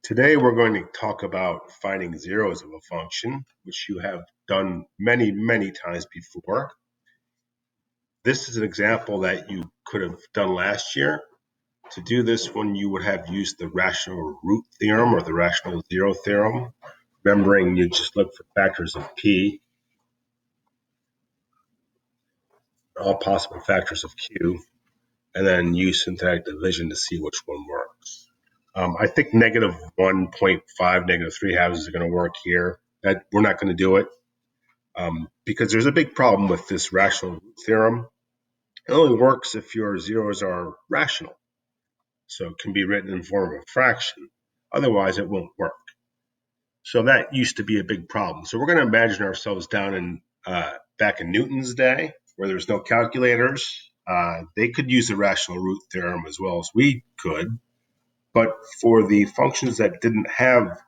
Today we're going to talk about finding zeros of a function, which you have done many times before. This is an example that you could have done last year. To do this one, you would have used the rational root theorem or the rational zero theorem. Remembering you just look for factors of p, all possible factors of q, and then use synthetic division to see which one works. I think negative 1.5, negative 3 halves is going to work here. We're not going to do it because there's a big problem with this rational root theorem. It only works if your zeros are rational. So it can be written in form of a fraction. Otherwise, it won't work. So that used to be a big problem. So we're going to imagine ourselves down in back in Newton's day, where there's no calculators. They could use the rational root theorem as well as we could. But for the functions that didn't have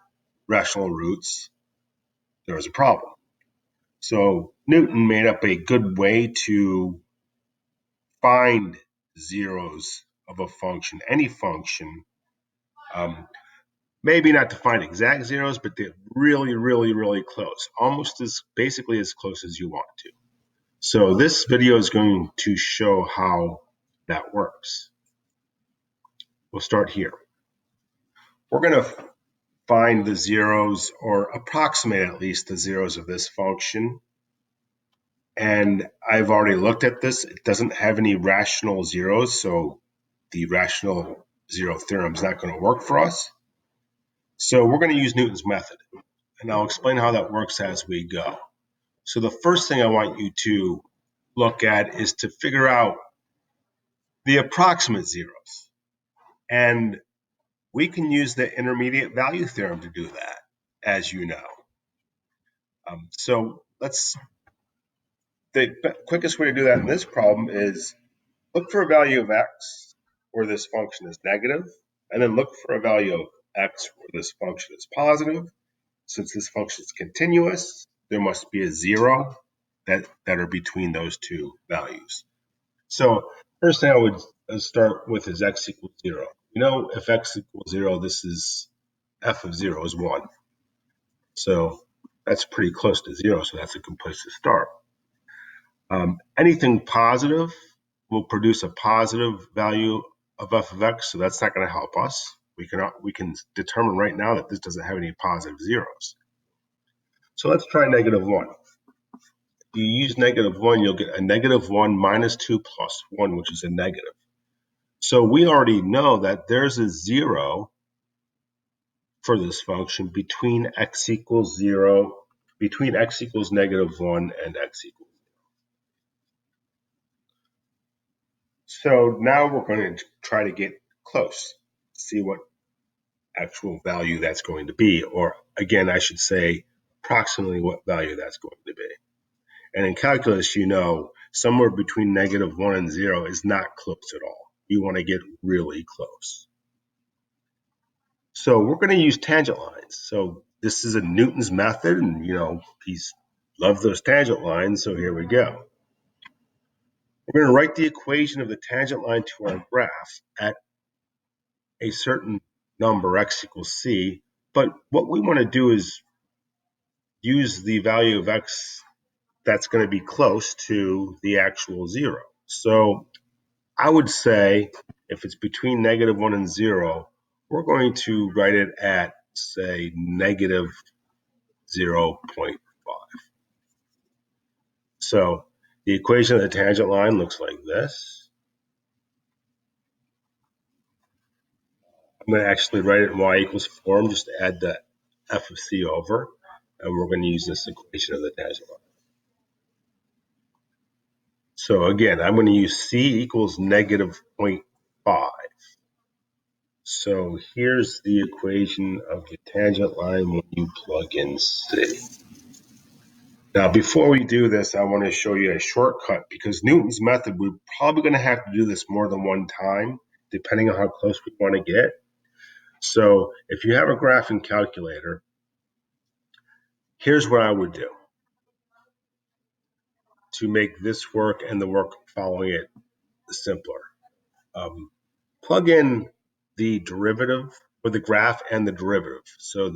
rational roots, there was a problem. So Newton made up a good way to find zeros of a function, any function. Maybe not to find exact zeros, but they're really close, almost as basically as close as you want to. So this video is going to show how that works. We'll start here. We're going to find the zeros, or approximate at least the zeros of this function. And I've already looked at this. It doesn't have any rational zeros, so the rational zero theorem is not going to work for us. So we're going to use Newton's method, and I'll explain how that works as we go. So the first thing I want you to look at is to figure out the approximate zeros. And we can use the intermediate value theorem to do that, as you know. The quickest way to do that in this problem is look for a value of x where this function is negative, and then look for a value of x where this function is positive. Since this function is continuous, there must be a zero that are between those two values. So first thing I would start with is x equals 0. You know, if x equals 0, this is f of 0 is 1. So that's pretty close to 0, so that's a good place to start. Anything positive will produce a positive value of f of x, so that's not going to help us. We can determine right now that this doesn't have any positive zeros. So let's try negative 1. If you use negative 1, you'll get a negative 1 minus 2 plus 1, which is a negative. So we already know that there's a 0 for this function between x equals 0, between x equals negative 1 and x equals 0. So now we're going to try to get close, see what actual value that's going to be, or again, I should say approximately what value that's going to be. And in calculus, you know, somewhere between negative 1 and 0 is not close at all. You want to get really close. So we're going to use tangent lines. So this is a Newton's method, and, you know, he's loved those tangent lines, so here we go. We're going to write the equation of the tangent line to our graph at a certain number, x equals c, but what we want to do is use the value of x that's going to be close to the actual 0. So I would say if it's between negative 1 and 0, we're going to write it at, say, negative 0.5. So the equation of the tangent line looks like this. I'm going to actually write it in y equals form, just to add the f of c over, and we're going to use this equation of the tangent line. So again, I'm going to use c equals negative 0.5. So here's the equation of the tangent line when you plug in c. Now, before we do this, I want to show you a shortcut, because Newton's method, we're probably going to have to do this more than one time, depending on how close we want to get. So if you have a graphing calculator, here's what I would do to make this work and the work following it simpler. Plug in the derivative for the graph and the derivative. So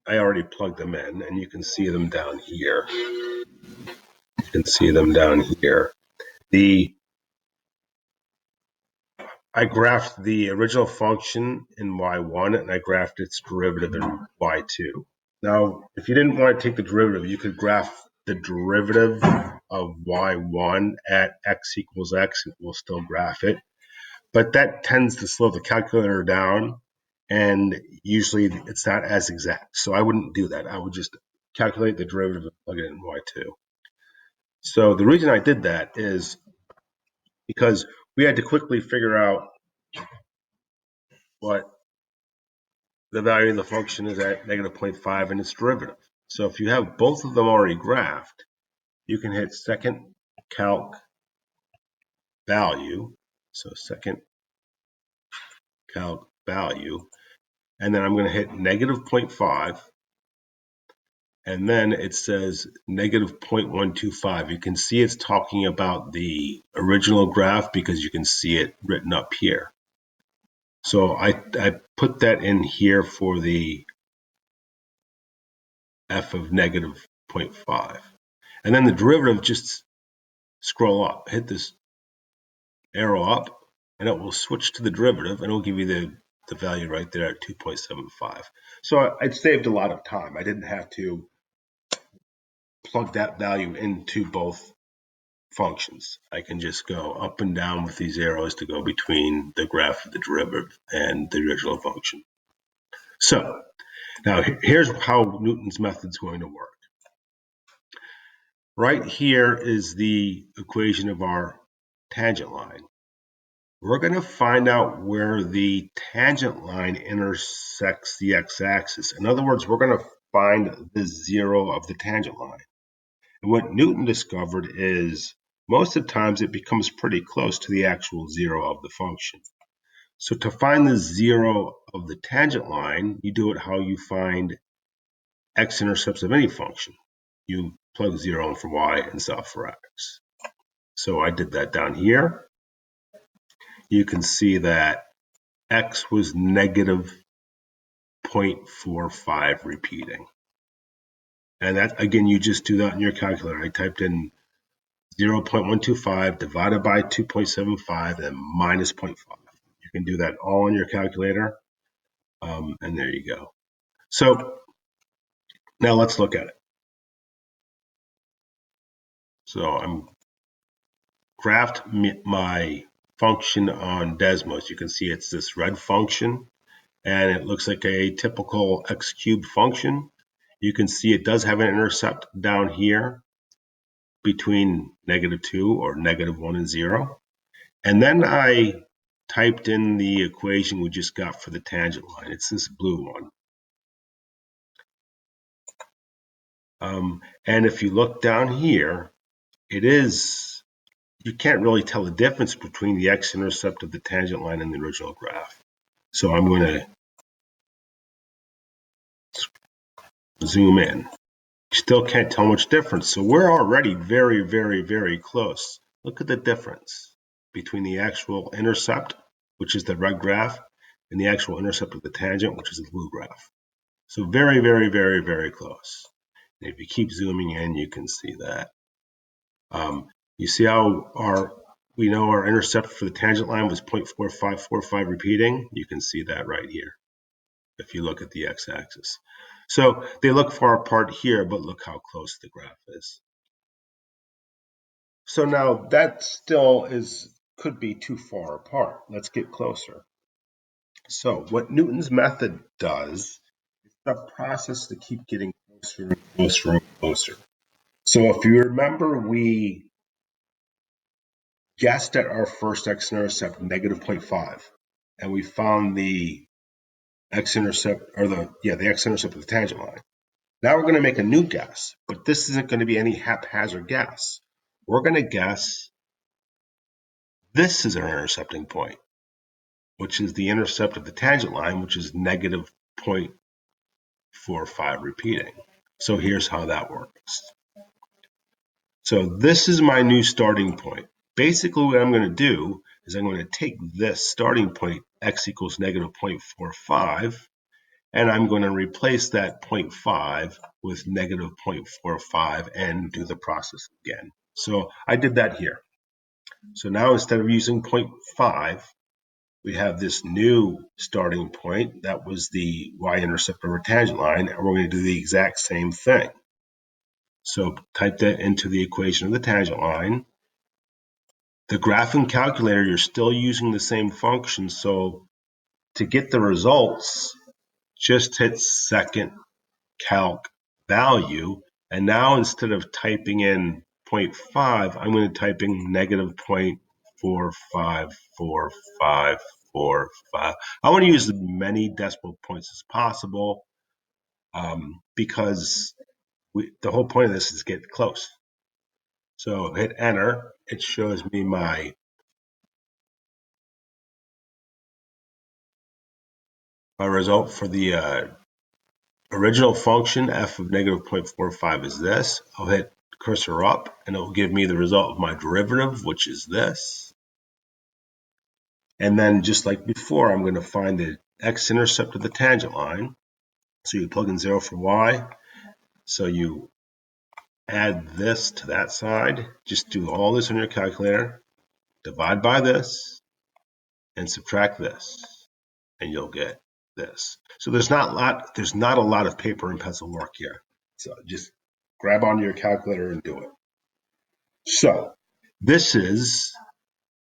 I already plugged them in, and you can see them down here. You can see them down here. I graphed the original function in y1, and I graphed its derivative in y2. Now, if you didn't want to take the derivative, you could graph the derivative of y1 at x equals x, and we'll still graph it. But that tends to slow the calculator down, and usually it's not as exact. So I wouldn't do that. I would just calculate the derivative and plug it in y2. So the reason I did that is because we had to quickly figure out what the value of the function is at negative 0.5 and its derivative. So if you have both of them already graphed, you can hit second calc value. So second calc value, and then I'm going to hit negative 0.5, and then it says negative 0.125. You can see it's talking about the original graph because you can see it written up here. So I put that in here for the f of negative 0.5. And then the derivative, just scroll up, hit this arrow up, and it will switch to the derivative, and it will give you the value right there at 2.75. So I saved a lot of time. I didn't have to plug that value into both functions. I can just go up and down with these arrows to go between the graph of the derivative and the original function. So now here's how Newton's method is going to work. Right here is the equation of our tangent line. We're going to find out where the tangent line intersects the x-axis. In other words, we're going to find the zero of the tangent line. And what Newton discovered is most of the times it becomes pretty close to the actual zero of the function. So to find the zero of the tangent line, you do it how you find x-intercepts of any function. You plug 0 in for y and solve for x. So I did that down here. You can see that x was negative 0.45 repeating. And that, again, you just do that in your calculator. I typed in 0.125 divided by 2.75 and minus 0.5. You can do that all in your calculator. And there you go. So now let's look at it. So I'm graphed my function on Desmos. You can see it's this red function, and it looks like a typical x cubed function. You can see it does have an intercept down here between -2 or -1 and 0. And then I typed in the equation we just got for the tangent line. It's this blue one. And if you look down here, you can't really tell the difference between the x-intercept of the tangent line and the original graph. So I'm going to zoom in. Still can't tell much difference. So we're already very, very, very close. Look at the difference between the actual intercept, which is the red graph, and the actual intercept of the tangent, which is the blue graph. So very, very, very, very close. And if you keep zooming in, you can see that. You see how we know our intercept for the tangent line was 0.4545 repeating? You can see that right here if you look at the x-axis. So they look far apart here, but look how close the graph is. So now that still could be too far apart. Let's get closer. So what Newton's method does is the process to keep getting closer and closer and closer. So if you remember, we guessed at our first x-intercept -0.5, and we found the x-intercept, or the x-intercept of the tangent line. Now we're going to make a new guess, but this isn't going to be any haphazard guess. We're going to guess this is our intercepting point, which is the intercept of the tangent line, which is -0.45 repeating. So here's how that works. So this is my new starting point. Basically what I'm going to do is I'm going to take this starting point x equals negative 0.45, and I'm going to replace that 0.5 with negative 0.45 and do the process again. So I did that here. So now instead of using 0.5, we have this new starting point. That was the y-intercept over tangent line, and we're going to do the exact same thing. So type that into the equation of the tangent line. The graphing calculator, you're still using the same function, so to get the results, just hit second calc value, and now instead of typing in 0.5, I'm going to type in negative 0.454545. I want to use as many decimal points as possible because the whole point of this is get close. So hit enter. It shows me my result for the original function. F of negative 0.45 is this. I'll hit cursor up and it will give me the result of my derivative, which is this. And then just like before, I'm going to find the x-intercept of the tangent line. So you plug in 0 for y. So you add this to that side. Just do all this on your calculator. Divide by this and subtract this, and you'll get this. So there's not a lot of paper and pencil work here. So just grab onto your calculator and do it. So this is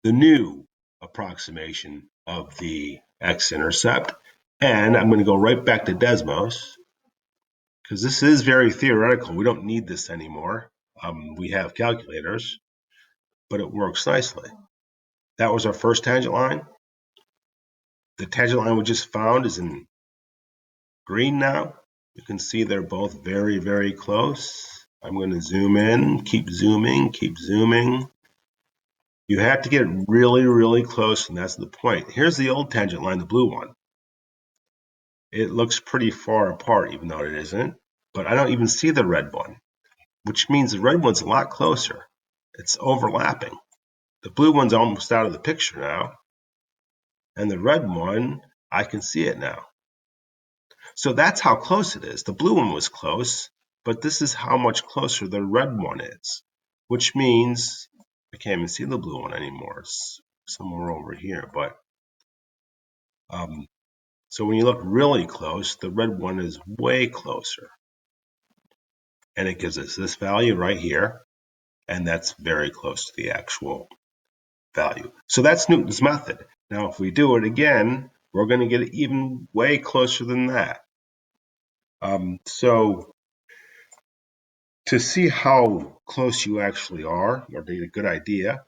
the new approximation of the x-intercept. And I'm going to go right back to Desmos because this is very theoretical. We don't need this anymore. We have calculators, but it works nicely. That was our first tangent line. The tangent line we just found is in green now. You can see they're both very, very close. I'm going to zoom in, keep zooming, keep zooming. You have to get really, really close, and that's the point. Here's the old tangent line, the blue one. It looks pretty far apart, even though it isn't. But I don't even see the red one, which means the red one's a lot closer. It's overlapping. The blue one's almost out of the picture now. And the red one, I can see it now. So that's how close it is. The blue one was close, but this is how much closer the red one is, which means I can't even see the blue one anymore. It's somewhere over here. But so when you look really close, the red one is way closer. And it gives us this value right here. And that's very close to the actual value. So that's Newton's method. Now, if we do it again, we're going to get even way closer than that. So to see how close you actually are, or to get a good idea,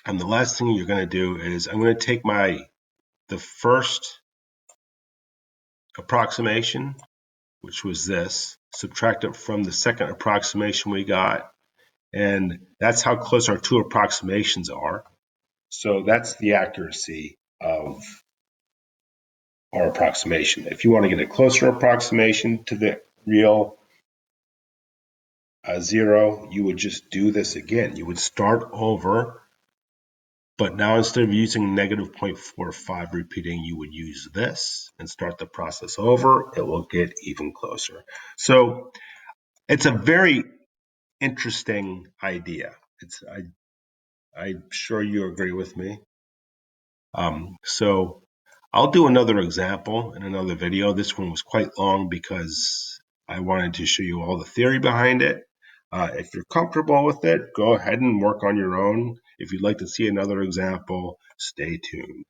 and the last thing you're going to do is I'm going to take the first approximation, which was this, subtract it from the second approximation we got, and that's how close our two approximations are. So that's the accuracy of our approximation. If you want to get a closer approximation to the real 0, you would just do this again. You would start over, but now instead of using negative 0.45 repeating, you would use this and start the process over. It will get even closer. So it's a very interesting idea. I'm sure you agree with me. So I'll do another example in another video. This one was quite long because I wanted to show you all the theory behind it. If you're comfortable with it, go ahead and work on your own. If you'd like to see another example, stay tuned.